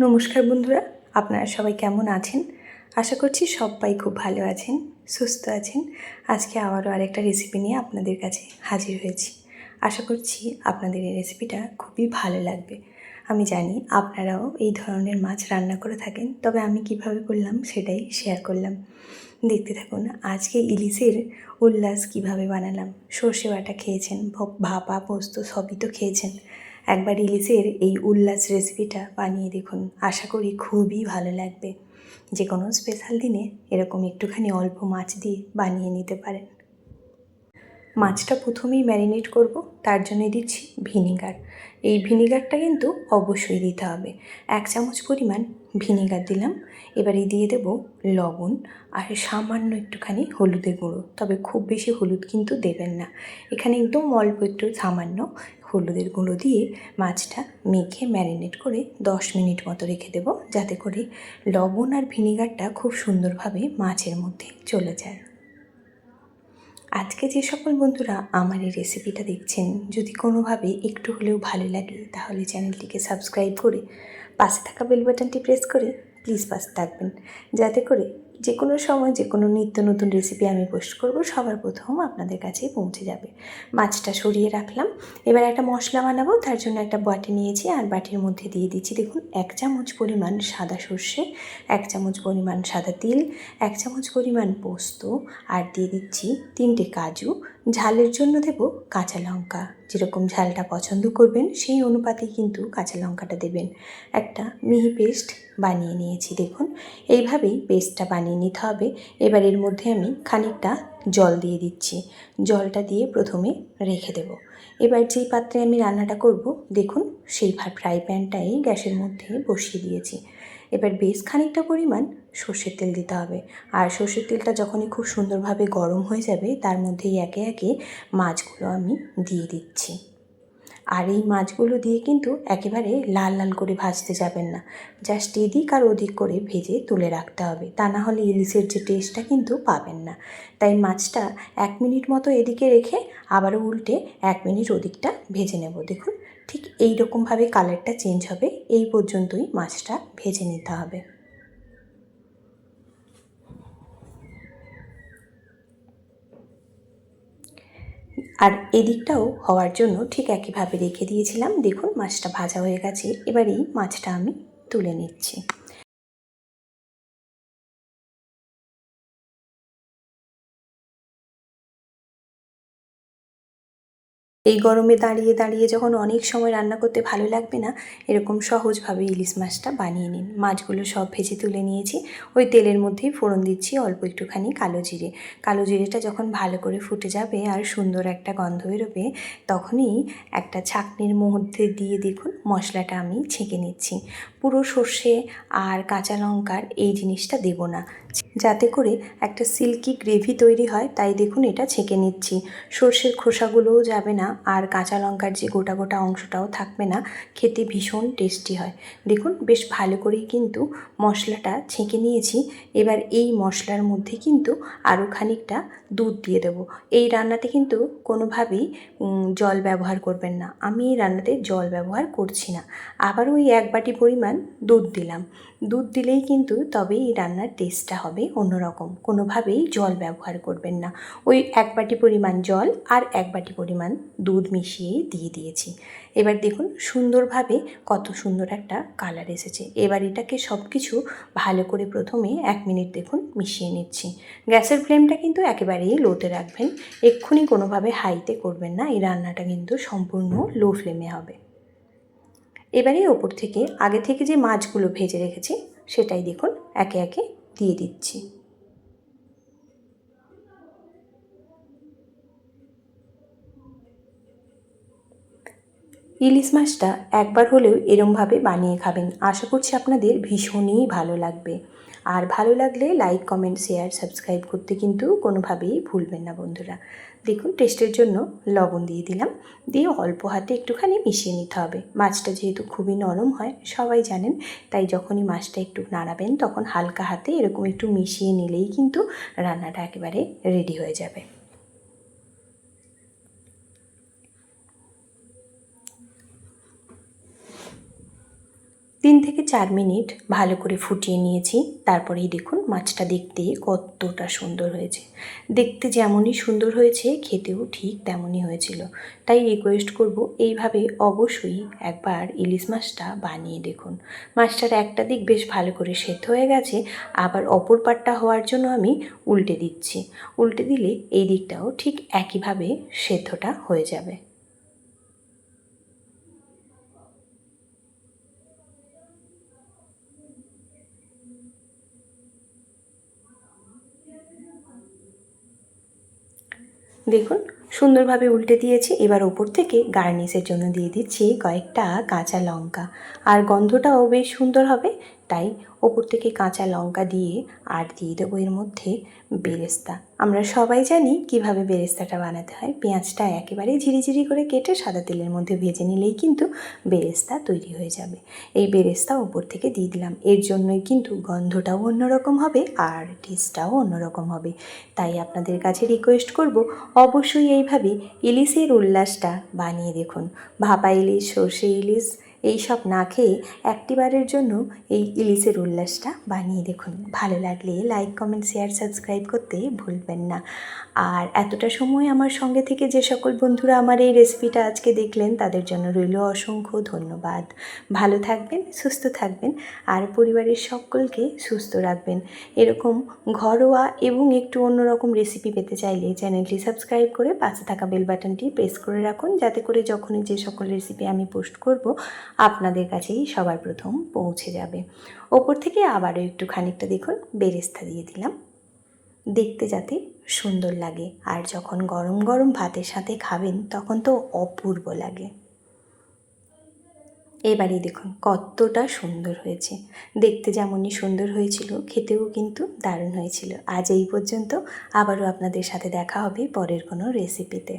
নমস্কার বন্ধুরা, আপনারা সবাই কেমন আছেন? আশা করছি সবাই খুব ভালো আছেন, সুস্থ আছেন। আজকে আবারও আরেকটা রেসিপি নিয়ে আপনাদের কাছে হাজির হয়েছি। আশা করছি আপনাদের এই রেসিপিটা খুবই ভালো লাগবে। আমি জানি আপনারাও এই ধরনের মাছ রান্না করে থাকেন, তবে আমি কিভাবে করলাম সেটাই শেয়ার করলাম। দেখতে থাকুন। আজকে ইলিশের উল্লাস কিভাবে বানালাম। সর্ষে বাটা খেয়েছেন, ভাপা পোস্ত সবই তো খেয়েছেন। একবার ইলিশের এই উল্লাস রেসিপিটা বানিয়ে দেখুন, আশা করি খুবই ভালো লাগবে। যে কোনো স্পেশাল দিনে এরকম একটুখানি অল্প মাছ দিয়ে বানিয়ে নিতে পারেন। মাছটা প্রথমেই ম্যারিনেট করব, তার জন্য দিচ্ছি ভিনিগার। এই ভিনিগারটা কিন্তু অবশ্যই দিতে হবে। 1 চামচ পরিমাণ ভিনিগার দিলাম। এবারে দিয়ে দেব লবণ আর সামান্য একটুখানি হলুদের গুঁড়ো, তবে খুব বেশি হলুদ কিন্তু দেবেন না। এখানে একদম অল্প একটু সামান্য হলুদের গুঁড়ো দিয়ে মাছটা মেখে ম্যারিনেট করে 10 মিনিট মতো রেখে দেব, যাতে করে লবণ আর ভিনিগারটা খুব সুন্দরভাবে মাছের মধ্যে চলে যায়। আজকে যে সকল বন্ধুরা আমার এই রেসিপিটা দেখছেন, যদি কোনোভাবে একটু হলেও ভালো লাগে তাহলে চ্যানেলটিকে সাবস্ক্রাইব করে পাশে থাকা বেল বাটনটি প্রেস করে প্লিজ পাশে থাকবেন, যাতে করে যে কোনো সময় যে কোনো নিত্য নতুন রেসিপি আমি পোস্ট করব সবার প্রথম আপনাদের কাছে পৌঁছে যাবে। মাছটা সরিয়ে রাখলাম। এবার একটা মশলা বানাবো, তার জন্য একটা বাটি নিয়েছি আর বাটির মধ্যে দিয়ে দিচ্ছি দেখুন 1 চামচ পরিমাণ সাদা সর্ষে, 1 চামচ পরিমাণ সাদা তিল, 1 চামচ পরিমাণ পোস্ত আর দিয়ে দিচ্ছি 3টে কাজু। ঝালের জন্য দেব কাঁচা লঙ্কা, যেরকম ঝালটা পছন্দ করবেন সেই অনুপাতেই কিন্তু কাঁচা লঙ্কাটা দেবেন। একটা মিহি পেস্ট বানিয়ে নিয়েছি দেখুন, এইভাবেই পেস্টটা বানিয়ে নিতে হবে। এবার এর মধ্যে আমি খানিকটা জল দিয়ে দিচ্ছি। জলটা দিয়ে প্রথমে রেখে দেব। এবার যেই পাত্রে আমি রান্নাটা করব দেখুন, সেই ফ্রাই প্যানটাই গ্যাসের মধ্যে বসিয়ে দিয়েছি। এবার বেশ খানিকটা পরিমাণ সর্ষের তেল দিতে হবে। আর সর্ষের তেলটা যখনই খুব সুন্দরভাবে গরম হয়ে যাবে, তার মধ্যেই একে একে মাছগুলো আমি দিয়ে দিচ্ছি। আর এই মাছগুলো দিয়ে কিন্তু একেবারে লাল লাল করে ভাজতে যাবেন না, জাস্ট এদিক আর ওদিক করে ভেজে তুলে রাখতে হবে, তা না হলে ইলিশের যে টেস্টটা কিন্তু পাবেন না। তাই মাছটা 1 মিনিট মতো এদিকে রেখে আবারও উল্টে 1 মিনিট ওদিকটা ভেজে নেব। দেখুন ঠিক এই রকমভাবে কালারটা চেঞ্জ হবে, এই পর্যন্তই মাছটা ভেজে নিতে হবে। আর এদিকটাও হওয়ার জন্য ঠিক একইভাবে রেখে দিয়েছিলাম। দেখুন মাছটা ভাজা হয়ে গেছে। এবার এই মাছটা আমি তুলে নিচ্ছি। এই গরমে দাঁড়িয়ে দাঁড়িয়ে যখন অনেক সময় রান্না করতে ভালো লাগবে না, এরকম সহজভাবে ইলিশ মাছটা বানিয়ে নিন। মাছগুলো সব ভেজে তুলে নিয়েছি। ওই তেলের মধ্যেই ফোড়ন দিচ্ছি অল্প একটুখানি কালো জিরে। কালো জিরেটা যখন ভালো করে ফুটে যাবে আর সুন্দর একটা গন্ধ বেরোবে, তখনই একটা ছাঁকনির মধ্যে দিয়ে দেখুন মশলাটা আমি ছেঁকে নিচ্ছি। পুরো সর্ষে আর কাঁচা লঙ্কার এই জিনিসটা দেব না, যাতে করে একটা সিল্কি গ্রেভি তৈরি হয়, তাই দেখুন এটা ছেঁকে নিচ্ছি। সর্ষের খোসাগুলোও যাবে না আর কাঁচা লঙ্কার যে গোটা গোটা অংশটাও থাকবে না, খেতে ভীষণ টেস্টি হয়। দেখুন বেশ ভালো করেই কিন্তু মশলাটা ছেঁকে নিয়েছি। এবার এই মশলার মধ্যে কিন্তু আরও খানিকটা দুধ দিয়ে দেবো। এই রান্নাতে কিন্তু কোনোভাবেই জল ব্যবহার করবেন না। আমি এই রান্নাতে জল ব্যবহার করছি না। আবারও ওই 1 বাটি পরিমাণ দুধ দিলাম। দুধ দিলেই কিন্তু তবেই এই রান্নার টেস্টটা হবে অন্যরকম। কোনোভাবেই জল ব্যবহার করবেন না। ওই 1 বাটি পরিমাণ জল আর 1 বাটি পরিমাণ দুধ মিশিয়েই দিয়ে দিয়েছি। এবার দেখুন সুন্দরভাবে কত সুন্দর একটা কালার এসেছে। এবার এটাকে সব কিছু ভালো করে প্রথমে 1 মিনিট দেখুন মিশিয়ে নিচ্ছি। গ্যাসের ফ্লেমটা কিন্তু একেবারেই লোতে রাখবেন, এক্ষুনি কোনোভাবে হাইতে করবেন না। এই রান্নাটা কিন্তু সম্পূর্ণ লো ফ্লেমে হবে। এবারে ওপর থেকে আগে থেকে যে মাছগুলো ভেজে রেখেছি সেটাই দেখুন একে একে দিয়ে দিচ্ছি। ইলিশ মাছটা একবার হলেও এরমভাবে বানিয়ে খাবেন, আশা করছি আপনাদের ভীষণই ভালো লাগবে। আর ভালো লাগলে লাইক কমেন্ট শেয়ার সাবস্ক্রাইব করতে কিন্তু কোনোভাবেই ভুলবেন না বন্ধুরা। দেখুন টেস্টের জন্য লবণ দিয়ে দিলাম, দিয়ে অল্প হাতে একটুখানি মিশিয়ে নিতে হবে। মাছটা যেহেতু খুবই নরম হয় সবাই জানেন, তাই যখনই মাছটা একটু নাড়াবেন তখন হালকা হাতে এরকম একটু মিশিয়ে নিলেই কিন্তু রান্নাটা একেবারে রেডি হয়ে যাবে। থেকে 4 মিনিট ভালো করে ফুটিয়ে নিয়েছি। তারপরেই দেখুন মাছটা দেখতে কতটা সুন্দর হয়েছে। দেখতে যেমনই সুন্দর হয়েছে খেতেও ঠিক তেমনই হয়েছিল। তাই রিকোয়েস্ট করব এইভাবে অবশ্যই একবার ইলিশ মাছটা বানিয়ে দেখুন। মাছটার একটা দিক বেশ ভালো করে সেদ্ধ হয়ে গেছে, আবার অপর পাটটা হওয়ার জন্য আমি উল্টে দিচ্ছি। উল্টে দিলে এই দিকটাও ঠিক একইভাবে সেদ্ধটা হয়ে যাবে। দেখুন সুন্দরভাবে উল্টে দিয়েছি। এবার ওপর থেকে গার্নিশের জন্য দিয়ে দিচ্ছি কয়েকটা কাঁচা লঙ্কা, আর গন্ধটাও বেশ সুন্দর হবে। তাই ওপর থেকে কাঁচা লঙ্কা দিয়ে আর দিয়ে দেবো এর মধ্যে বেরেস্তা। আমরা সবাই জানি কিভাবে বেরেস্তাটা বানাতে হয়। পেঁয়াজটা একেবারে ঝিরিঝিরি করে কেটে সাদা তেলের মধ্যে ভেজে নিলেই কিন্তু বেরেস্তা তৈরি হয়ে যাবে। এই বেরেস্তা ওপর থেকে দিয়ে দিলাম। এর জন্যই কিন্তু গন্ধটাও অন্যরকম হবে আর টেস্টটাও অন্যরকম হবে। তাই আপনাদের কাছে রিকোয়েস্ট করব অবশ্যই এইভাবে ইলিশের উল্লাসটা বানিয়ে দেখুন। ভাপা ইলিশ, সর্ষে ইলিশ এইসব না খেয়ে একটিবারের জন্য এই ইলিশের উল্লাসটা বানিয়ে দেখুন। ভালো লাগলে লাইক, কমেন্ট, শেয়ার, সাবস্ক্রাইব করতে ভুলবেন না। আর এতটা সময় আমার সঙ্গে থেকে যে সকল বন্ধুরা আমার এই রেসিপিটা আজকে দেখলেন তাদের জন্য রইল অসংখ্য ধন্যবাদ। ভালো থাকবেন, সুস্থ থাকবেন আর পরিবারের সকলকে সুস্থ রাখবেন। এরকম ঘরোয়া এবং একটু অন্যরকম রেসিপি পেতে চাইলে চ্যানেলটি সাবস্ক্রাইব করে পাশে থাকা বেল বাটনটি প্রেস করে রাখুন, যাতে করে যখনই যে সকল রেসিপি আমি পোস্ট করব আপনাদের কাছেই সবার প্রথম পৌঁছে যাবে। ওপর থেকে আবারও একটু খানিকটা দেখুন বেরেস্তা দিয়ে দিলাম, দেখতে যাতে সুন্দর লাগে। আর যখন গরম গরম ভাতের সাথে খাবেন তখন তো অপূর্ব লাগে। এবারে দেখুন কতটা সুন্দর হয়েছে। দেখতে যেমনই সুন্দর হয়েছিল খেতেও কিন্তু দারুণ হয়েছিল। আজ এই পর্যন্ত। আবারও আপনাদের সাথে দেখা হবে পরের কোনো রেসিপিতে।